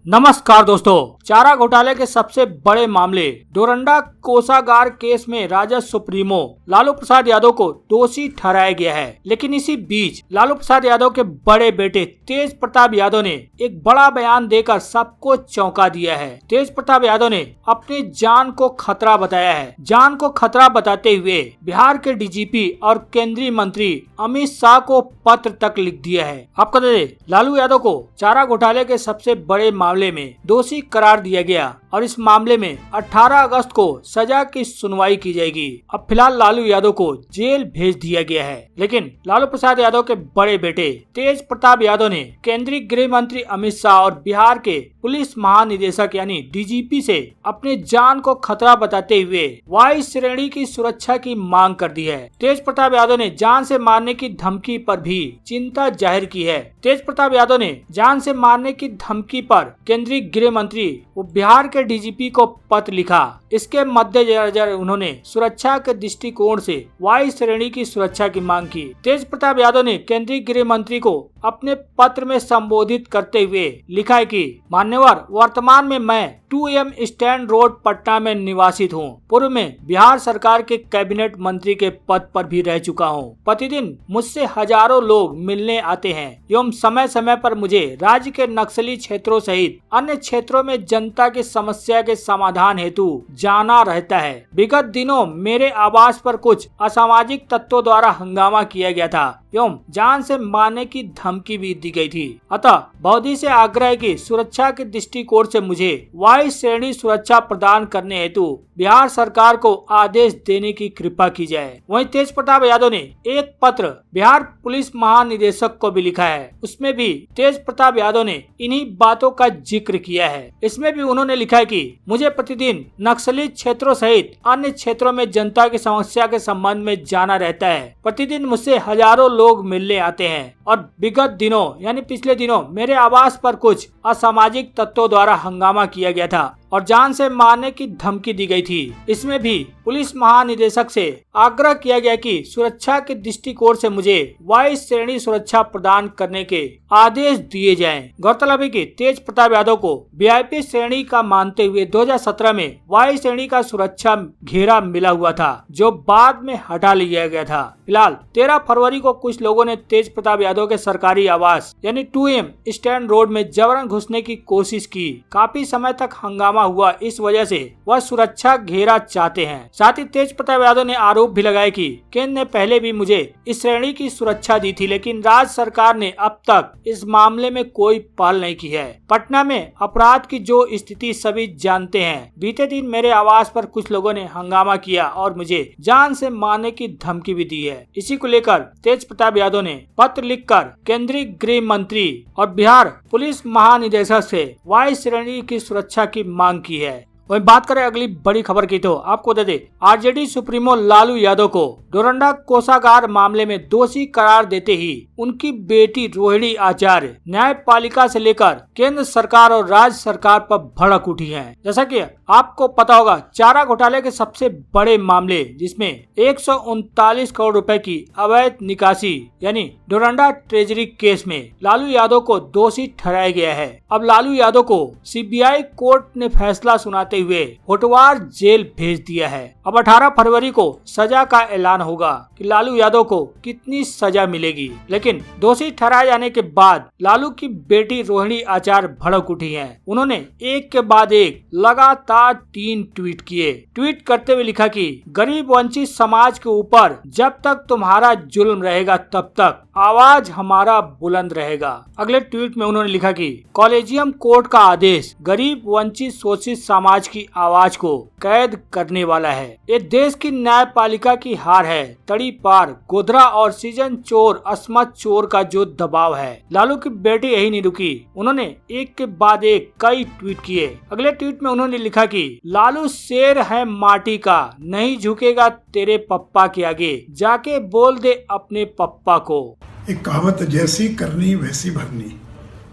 नमस्कार दोस्तों, चारा घोटाले के सबसे बड़े मामले डोरंडा कोषागार केस में राजद सुप्रीमो लालू प्रसाद यादव को दोषी ठहराया गया है। लेकिन इसी बीच लालू प्रसाद यादव के बड़े बेटे तेज प्रताप यादव ने एक बड़ा बयान देकर सबको चौंका दिया है। तेज प्रताप यादव ने अपनी जान को खतरा बताया है। जान को खतरा बताते हुए बिहार के डीजीपी और केंद्रीय मंत्री अमित शाह को पत्र तक लिख दिया है। आपको बता दें, लालू यादव को चारा घोटाले के सबसे बड़े मामले में दोषी करार दिया गया और इस मामले में 18 अगस्त को सजा की सुनवाई की जाएगी। अब फिलहाल लालू यादव को जेल भेज दिया गया है। लेकिन लालू प्रसाद यादव के बड़े बेटे तेज प्रताप यादव ने केंद्रीय गृह मंत्री अमित शाह और बिहार के पुलिस महानिदेशक यानी डीजीपी से अपनी जान को खतरा बताते हुए वायु श्रेणी की सुरक्षा की मांग कर दी है। तेज प्रताप यादव ने जान से मारने की धमकी पर भी चिंता जाहिर की है। तेज प्रताप यादव ने जान से मारने की धमकी पर केंद्रीय गृह मंत्री व बिहार के डीजीपी को पत्र लिखा। इसके मद्देनजर उन्होंने सुरक्षा के दृष्टिकोण से वायु श्रेणी की सुरक्षा की मांग की। तेज प्रताप यादव ने केंद्रीय गृह मंत्री को अपने पत्र में संबोधित करते हुए लिखा है कि मान्यवर, वर्तमान में मैं 2M स्टैंड रोड पटना में निवासित हूँ। पूर्व में बिहार सरकार के कैबिनेट मंत्री के पद पर भी रह चुका हूँ। प्रतिदिन मुझसे हजारों लोग मिलने आते हैं एवं समय समय पर मुझे राज्य के नक्सली क्षेत्रों सहित अन्य क्षेत्रों में जनता की समस्या के समाधान हेतु जाना रहता है। विगत दिनों मेरे आवास पर कुछ असामाजिक तत्वों द्वारा हंगामा किया गया था एवं जान से मारने की धमकी भी दी गई थी। अतः बौद्धि से आग्रह की सुरक्षा के दृष्टिकोण से मुझे वायु श्रेणी सुरक्षा प्रदान करने हेतु बिहार सरकार को आदेश देने की कृपा की जाए। वहीं तेज प्रताप यादव ने एक पत्र बिहार पुलिस महानिदेशक को भी लिखा है। उसमें भी तेज प्रताप यादव ने इन्हीं बातों का जिक्र किया है। इसमें भी उन्होंने लिखा है कि मुझे प्रतिदिन नक्सली क्षेत्रों सहित अन्य क्षेत्रों में जनता की समस्या के संबंध में जाना रहता है। प्रतिदिन मुझसे हजारों लोग मिलने आते हैं और विगत दिनों यानी पिछले दिनों मेरे आवास पर कुछ असामाजिक तत्वों द्वारा हंगामा किया गया था और जान से मारने की धमकी दी गई थी। इसमें भी पुलिस महानिदेशक से आग्रह किया गया कि सुरक्षा के दृष्टिकोण से मुझे वायु श्रेणी सुरक्षा प्रदान करने के आदेश दिए जाएं। गौरतलब है कि तेज प्रताप यादव को वीआईपी श्रेणी का मानते हुए 2017 में वायु श्रेणी का सुरक्षा घेरा मिला हुआ था, जो बाद में हटा लिया गया था। फिलहाल 13 फरवरी को कुछ लोगों ने तेज प्रताप यादव के सरकारी आवास यानी 2M स्टैंड रोड में जबरन घुसने की कोशिश की। काफी समय तक हंगामा हुआ, इस वजह से वह सुरक्षा घेरा चाहते हैं। साथ ही तेज प्रताप यादव ने आरोप भी लगाया कि केंद्र ने पहले भी मुझे इस श्रेणी की सुरक्षा दी थी, लेकिन राज्य सरकार ने अब तक इस मामले में कोई पहल नहीं की है। पटना में अपराध की जो स्थिति सभी जानते हैं। बीते दिन मेरे आवास पर कुछ लोगों ने हंगामा किया और मुझे जान से मारने की धमकी भी दी है। इसी को लेकर तेज प्रताप यादव ने पत्र लिखकर केंद्रीय गृह मंत्री और बिहार पुलिस महानिदेशक से वायु श्रेणी की सुरक्षा की मांग की है। वहीं बात करें अगली बड़ी खबर की तो आपको बता दें, आरजेडी सुप्रीमो लालू यादव को डोरंडा कोषागार मामले में दोषी करार देते ही उनकी बेटी रोहिणी आचार्य न्यायपालिका से लेकर केंद्र सरकार और राज्य सरकार पर भड़क उठी हैं। जैसा कि आपको पता होगा, चारा घोटाले के सबसे बड़े मामले जिसमें 139 करोड़ रुपए की अवैध निकासी यानी डोरंडा ट्रेजरी केस में लालू यादव को दोषी ठहराया गया है। अब लालू यादव को सीबीआई कोर्ट ने फैसला सुनाते हुए होटवार जेल भेज दिया है। अब 18 फरवरी को सजा का ऐलान होगा कि लालू यादव को कितनी सजा मिलेगी। लेकिन दोषी ठहराए जाने के बाद लालू की बेटी रोहिणी आचार्य भड़क उठी हैं। उन्होंने एक के बाद एक लगातार 3 ट्वीट किए। ट्वीट करते हुए लिखा कि गरीब वंचित समाज के ऊपर जब तक तुम्हारा जुल्म रहेगा तब तक आवाज हमारा बुलंद रहेगा। अगले ट्वीट में उन्होंने लिखा कि कॉलेजियम कोर्ट का आदेश गरीब वंचित शोषित समाज की आवाज को कैद करने वाला है। ये देश की न्यायपालिका की हार है। तड़ी पार गोधरा और सीजन चोर अस्मत चोर का जो दबाव है। लालू की बेटी यही नहीं रुकी, उन्होंने एक के बाद एक कई ट्वीट किए। अगले ट्वीट में उन्होंने लिखा कि लालू शेर है माटी का, नहीं झुकेगा तेरे पप्पा के आगे, जाके बोल दे अपने पप्पा को। एक कहावत जैसी करनी वैसी भरनी,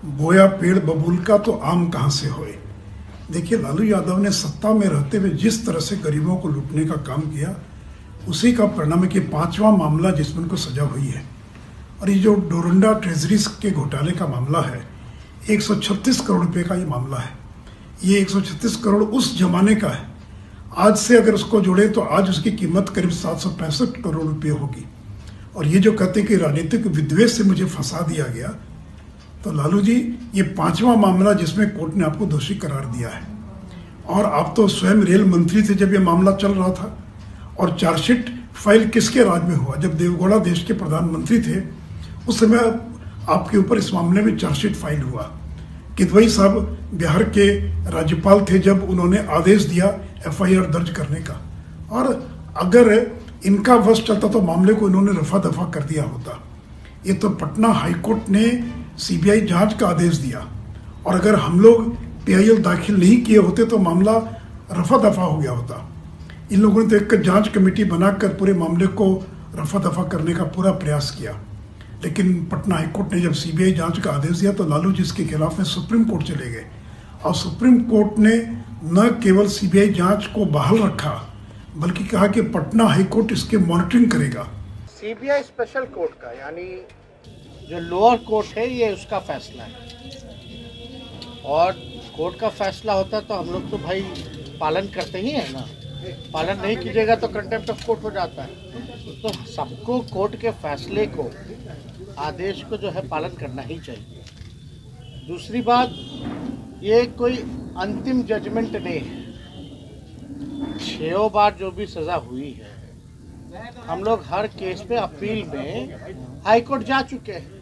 बोया पेड़ बबूल का तो आम कहां से होए। देखिए, लालू यादव ने सत्ता में रहते हुए जिस तरह से गरीबों को लूटने का काम किया, उसी का परिणाम है कि 5वां मामला जिसमें उनको सजा हुई है। और ये जो डोरंडा ट्रेजरीज के घोटाले का मामला है, 136 करोड़ रुपए का ये मामला है। ये 136 करोड़ उस जमाने का है। आज से अगर उसको जोड़े तो आज उसकी कीमत करीब 765 करोड़ रुपए होगी। और ये जो कहते हैं कि राजनीतिक विद्वेष से मुझे फंसा दिया गया, तो लालू जी ये 5वां मामला जिसमें कोर्ट ने आपको दोषी करार दिया है। और आप तो स्वयं रेल मंत्री थे जब ये मामला चल रहा था। और चार्जशीट फाइल किसके राज में हुआ? जब देवगौड़ा देश के प्रधानमंत्री थे उस समय आपके ऊपर इस मामले में चार्जशीट फाइल हुआ। किदवई साहब बिहार के राज्यपाल थे जब उन्होंने आदेश दिया एफआईआर दर्ज करने का। और अगर इनका वश चलता तो मामले को इन्होंने रफा दफा कर दिया होता। ये तो पटना हाईकोर्ट ने सीबीआई जांच का आदेश दिया, और अगर हम लोग पीआईएल दाखिल नहीं किए होते तो मामला रफा दफा हो गया होता। इन लोगों ने तो एक जांच कमेटी बनाकर पूरे मामले को रफा दफा करने का पूरा प्रयास किया, लेकिन पटना हाईकोर्ट ने जब सीबीआई जांच का आदेश दिया तो लालू जी इसके खिलाफ में सुप्रीम कोर्ट चले गए। और सुप्रीम कोर्ट ने न केवल सीबीआई जांच को बहाल रखा बल्कि कहा कि पटना हाईकोर्ट इसके मॉनिटरिंग करेगा। सीबीआई स्पेशल कोर्ट का, यानी जो लोअर कोर्ट है, ये उसका फैसला है। और कोर्ट का फैसला होता है तो हम लोग तो भाई पालन करते ही हैं ना। पालन नहीं कीजिएगा तो कंटेम्प्ट ऑफ कोर्ट हो जाता है। तो सबको कोर्ट के फैसले को, आदेश को जो है पालन करना ही चाहिए। दूसरी बात, ये कोई अंतिम जजमेंट नहीं है। 6 बार जो भी सज़ा हुई है, हम लोग हर केस पे अपील में हाई कोर्ट जा चुके हैं।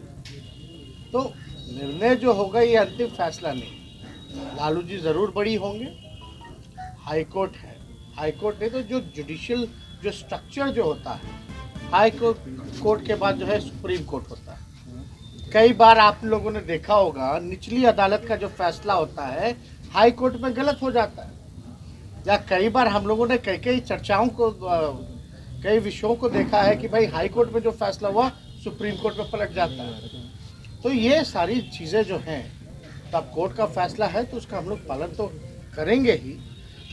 तो निर्णय जो होगा ये अंतिम फैसला नहीं। लालू जी ज़रूर बड़ी होंगे, हाई कोर्ट है। हाई कोर्ट नहीं तो जो जुडिशियल जो स्ट्रक्चर जो होता है, हाई कोर्ट के बाद जो है सुप्रीम कोर्ट होता है। कई बार आप लोगों ने देखा होगा निचली अदालत का जो फैसला होता है हाई कोर्ट में गलत हो जाता है। या कई बार हम लोगों ने कई चर्चाओं को, कई विषयों को देखा है कि भाई हाई कोर्ट में जो फैसला हुआ सुप्रीम कोर्ट में पलट जाता है। तो ये सारी चीज़ें जो हैं, तो अब कोर्ट का फैसला है तो उसका हम लोग पालन तो करेंगे ही।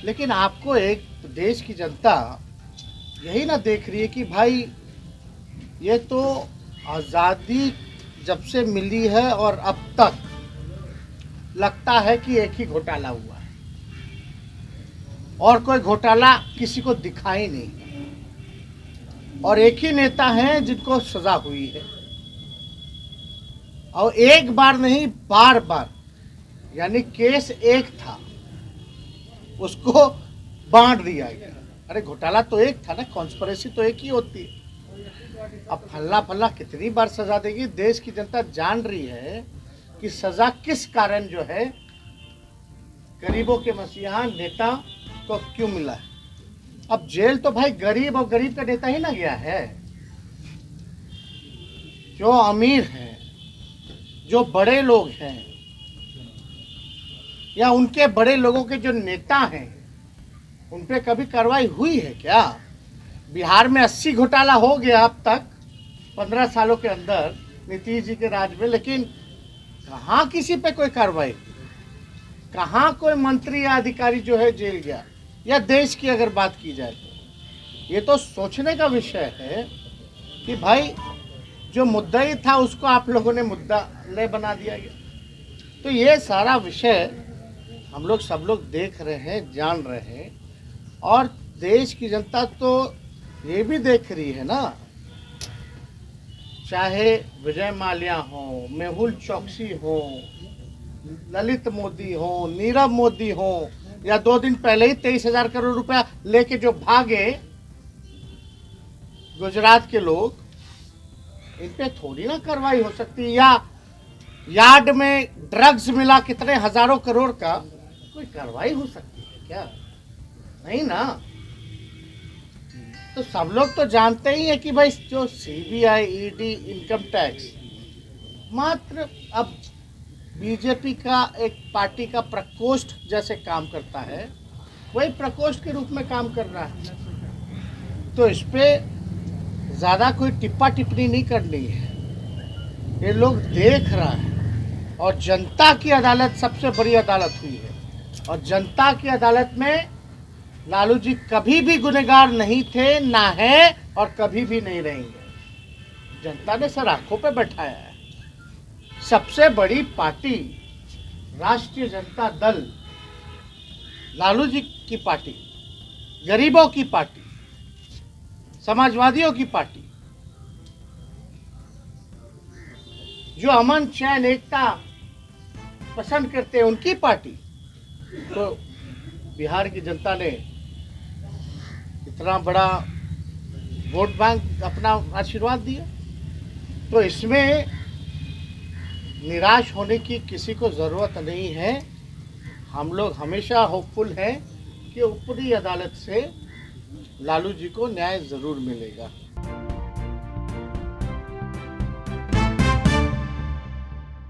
लेकिन आपको एक देश की जनता यही ना देख रही है कि भाई ये तो आज़ादी जब से मिली है और अब तक लगता है कि एक ही घोटाला हुआ है और कोई घोटाला किसी को दिखाई नहीं। और एक ही नेता हैं जिनको सजा हुई है, और एक बार नहीं बार बार, यानी केस एक था उसको बांट दिया गया। अरे घोटाला तो एक था ना, कॉन्स्पिरेसी तो एक ही होती है। अब फल्ला कितनी बार सजा देगी? देश की जनता जान रही है कि सजा किस कारण जो है गरीबों के मसीहा नेता को क्यों मिला है। अब जेल तो भाई गरीब और गरीब का नेता ही ना गया है। जो अमीर हैं, जो बड़े लोग हैं, या उनके बड़े लोगों के जो नेता हैं, उन पे कभी कार्रवाई हुई है क्या? बिहार में 80 घोटाला हो गया अब तक 15 सालों के अंदर नीतीश जी के राज में, लेकिन कहाँ किसी पे कोई कार्रवाई? कहाँ कोई मंत्री या अधिकारी जो है जेल गया? या देश की अगर बात की जाए तो ये तो सोचने का विषय है कि भाई जो मुद्दा था उसको आप लोगों ने मुद्दा नहीं बना दिया गया। तो ये सारा विषय हम लोग सब लोग देख रहे हैं, जान रहे हैं। और देश की जनता तो ये भी देख रही है ना, चाहे विजय माल्या हो, मेहुल चौकसी हो, ललित मोदी हो, नीरव मोदी हो, या 2 दिन पहले ही 23,000 करोड़ रुपया लेके जो भागे गुजरात के लोग, इन पे थोड़ी ना कार्रवाई हो सकती। या यार्ड में ड्रग्स मिला कितने हजारों करोड़ का, कोई कार्रवाई हो सकती है क्या? नहीं ना। तो सब लोग तो जानते ही हैं कि भाई जो सीबीआई, ईडी, इनकम टैक्स मात्र अब बीजेपी का एक पार्टी का प्रकोष्ठ जैसे काम करता है, वही प्रकोष्ठ के रूप में काम कर रहा है। तो इस पे ज़्यादा कोई टिप्पा टिप्पणी नहीं करनी है। ये लोग देख रहा है, और जनता की अदालत सबसे बड़ी अदालत हुई है। और जनता की अदालत में लालू जी कभी भी गुनहगार नहीं थे, ना है, और कभी भी नहीं रहेंगे। जनता ने सर आंखों पे बैठाया है। सबसे बड़ी पार्टी, राष्ट्रीय जनता दल, लालू जी की पार्टी, गरीबों की पार्टी, समाजवादियों की पार्टी, जो अमन चैन एकता पसंद करते हैं उनकी पार्टी, तो बिहार की जनता ने इतना बड़ा वोट बैंक अपना आशीर्वाद दिया। तो इसमें निराश होने की किसी को ज़रूरत नहीं है। हम लोग हमेशा होपफुल हैं कि ऊपरी अदालत से लालू जी को न्याय ज़रूर मिलेगा।